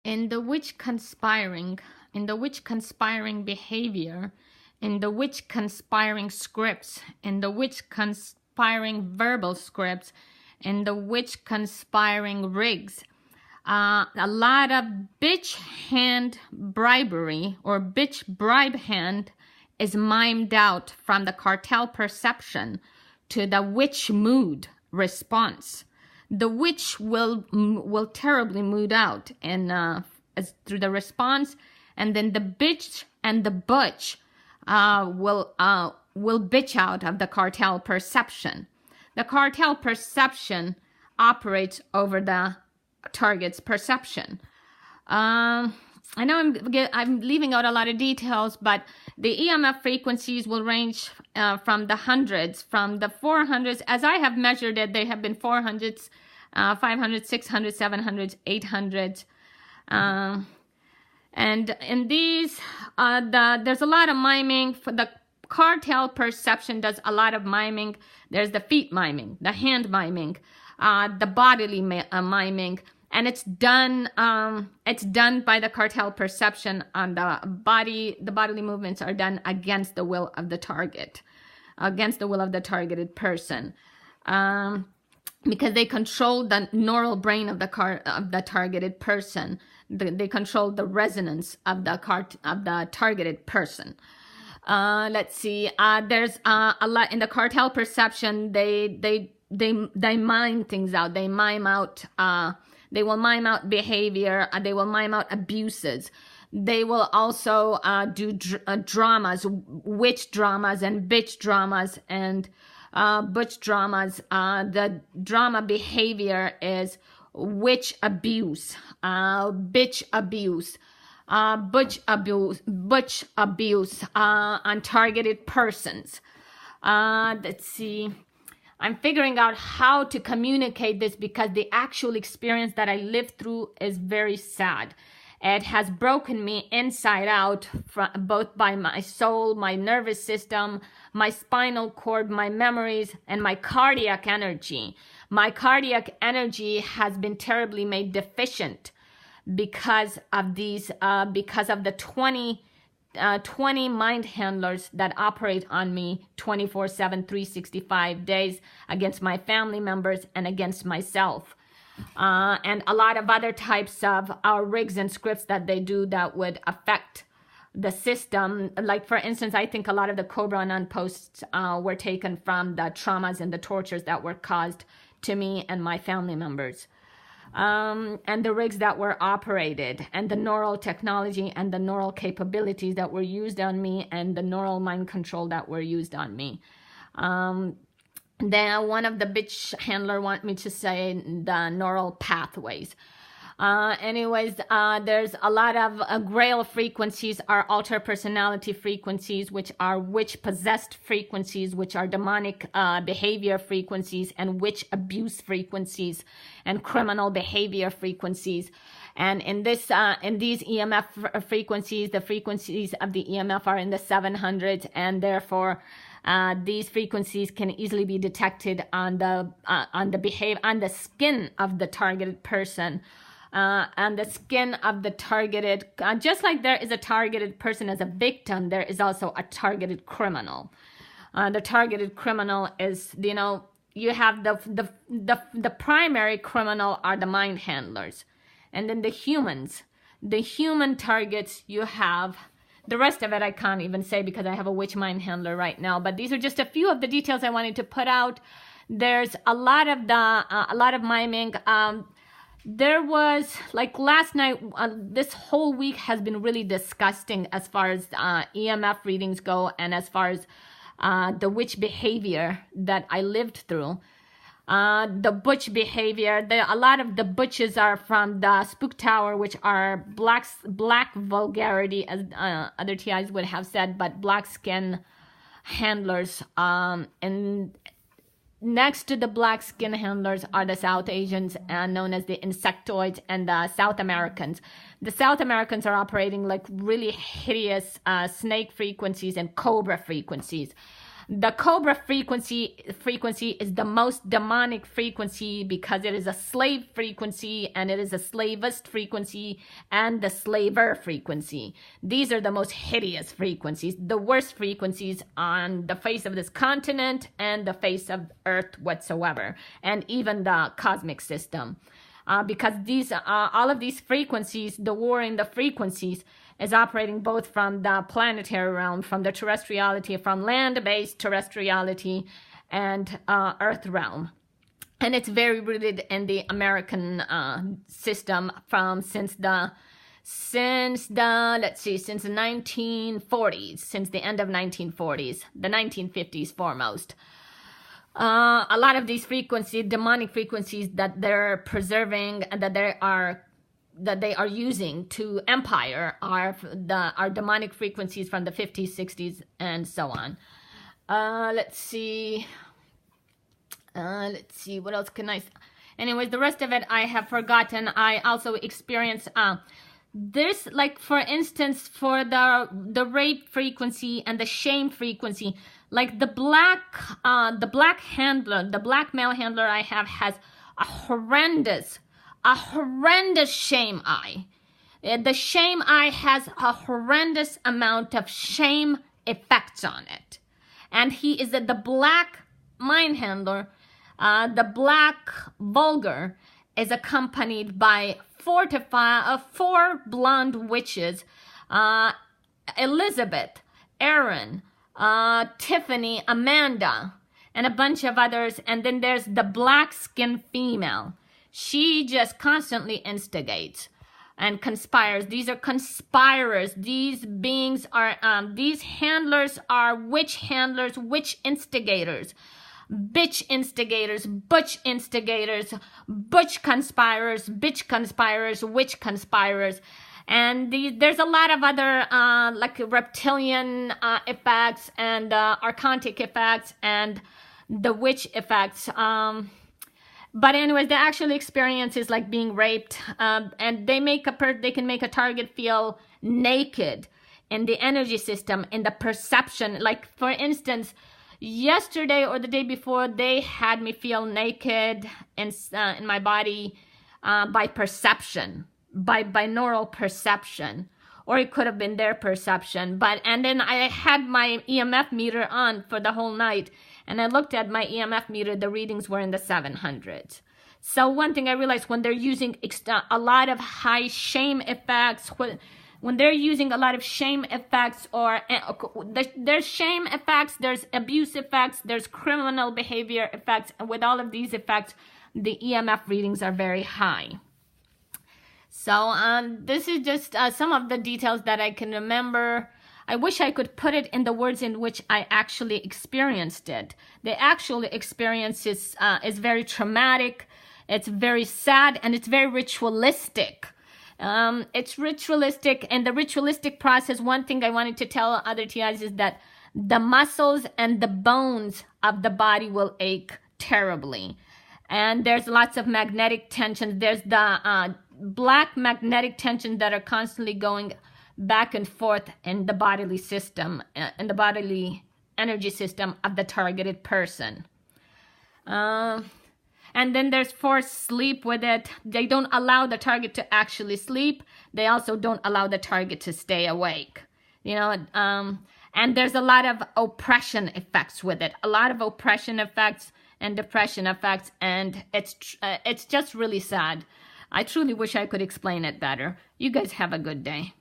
in the witch conspiring behavior, in the witch conspiring scripts, in the witch conspiring verbal scripts, in the witch conspiring rigs. A lot of bitch hand bribery or bitch bribe hand is mimed out from the cartel perception to the witch mood response. The witch will terribly mood out and through the response, and then the bitch and the butch will bitch out of the cartel perception. The cartel perception operates over the target's perception. I know I'm leaving out a lot of details, but the EMF frequencies will range from the hundreds, from the 400s. As I have measured it, they have been 400s, 500s, 600s, 700s, 800s. And in these, there's a lot of miming. For the cartel perception does a lot of miming. There's the feet miming, the hand miming, the bodily miming. And it's done by the cartel perception on the body. The bodily movements are done against the will of the target, against the will of the targeted person, because they control the neural brain of the targeted person. They control the resonance of the targeted person. Let's see. There's a lot in the cartel perception. They mime things out. They mime out. They will mime out behavior. They will mime out abuses. They will also do dramas, witch dramas and bitch dramas and butch dramas. The drama behavior is witch abuse, bitch abuse, butch abuse on targeted persons. Let's see. I'm figuring out how to communicate this because the actual experience that I lived through is very sad. It has broken me inside out, both by my soul, my nervous system, my spinal cord, my memories, and my cardiac energy. My cardiac energy has been terribly made deficient because of these, because of the 20 mind handlers that operate on me 24/7, 365 days against my family members and against myself. And a lot of other types of rigs and scripts that they do that would affect the system. Like, for instance, I think a lot of the Cobra Nun posts were taken from the traumas and the tortures that were caused to me and my family members. And the rigs that were operated, and the neural technology and the neural capabilities that were used on me, and the neural mind control that were used on me. Then one of the bitch handler want me to say the neural pathways. There's a lot of grail frequencies are alter personality frequencies, which are witch possessed frequencies, which are demonic behavior frequencies, and witch abuse frequencies, and criminal behavior frequencies. And in these EMF frequencies, the frequencies of the EMF are in the 700s, and therefore these frequencies can easily be detected on the skin of the targeted person. On the skin of the targeted, just like there is a targeted person as a victim, there is also a targeted criminal. The targeted criminal is, you have the primary criminal are the mind handlers, and then the human targets. You have the rest of it I can't even say because I have a witch mind handler right now. But these are just a few of the details I wanted to put out. There's a lot of miming. There was, like last night, this whole week has been really disgusting as far as EMF readings go, and as far as the witch behavior that I lived through. The butch behavior, a lot of the butches are from the Spook Tower, which are black vulgarity, as other TIs would have said, but black skin handlers. And next to the black skin handlers are the South Asians, known as the insectoids, and the South Americans. The South Americans are operating like really hideous snake frequencies and cobra frequencies. The cobra frequency is the most demonic frequency because it is a slave frequency, and it is a slavist frequency and the slaver frequency. These are the most hideous frequencies, the worst frequencies on the face of this continent and the face of Earth whatsoever, and even the cosmic system. Because these, all of these frequencies, the war in the frequencies, is operating both from the planetary realm, from the terrestriality, from land-based terrestriality, and Earth realm. And it's very rooted in the American system since the 1940s, since the end of 1940s, the 1950s foremost. A lot of these frequencies, demonic frequencies that they're preserving and that they are using to empire are demonic frequencies from the 50s, 60s, and so on. Let's see, what else can I... Anyways, the rest of it I have forgotten. I also experienced this, like, for instance, for the rape frequency and the shame frequency, like the black handler, the black male handler I have has a horrendous shame eye. The shame eye has a horrendous amount of shame effects on it. And he is the black mind handler, the black vulgar, is accompanied by four blonde witches, Elizabeth, Erin, Tiffany, Amanda, and a bunch of others. And then there's the black skin female. She just constantly instigates and conspires. These are conspirers. These beings are, these handlers are witch handlers, witch instigators, bitch instigators, butch instigators, butch conspirers, bitch conspirers, witch conspirers. And there's a lot of other, like reptilian effects and archontic effects and the witch effects. But anyways, the actual experience is like being raped, and they can make a target feel naked in the energy system, in the perception. Like, for instance, yesterday or the day before, they had me feel naked in my body by perception, by binaural perception, or it could have been their perception. And then I had my EMF meter on for the whole night. And I looked at my EMF meter, the readings were in the 700s. So one thing I realized, when they're using a lot of high shame effects, when they're using a lot of shame effects, or there's shame effects, there's abuse effects, there's criminal behavior effects, and with all of these effects, the EMF readings are very high. So this is just some of the details that I can remember. I wish I could put it in the words in which I actually experienced it. The actual experience is very traumatic, it's very sad, and it's very ritualistic. It's ritualistic, and the ritualistic process, one thing I wanted to tell other TIs is that the muscles and the bones of the body will ache terribly. And there's lots of magnetic tension. There's the black magnetic tension that are constantly going back and forth in the bodily system, in the bodily energy system of the targeted person. And then there's forced sleep with it. They don't allow the target to actually sleep. They also don't allow the target to stay awake. You know, and there's a lot of oppression effects with it. A lot of oppression effects and depression effects, and it's just really sad. I truly wish I could explain it better. You guys have a good day.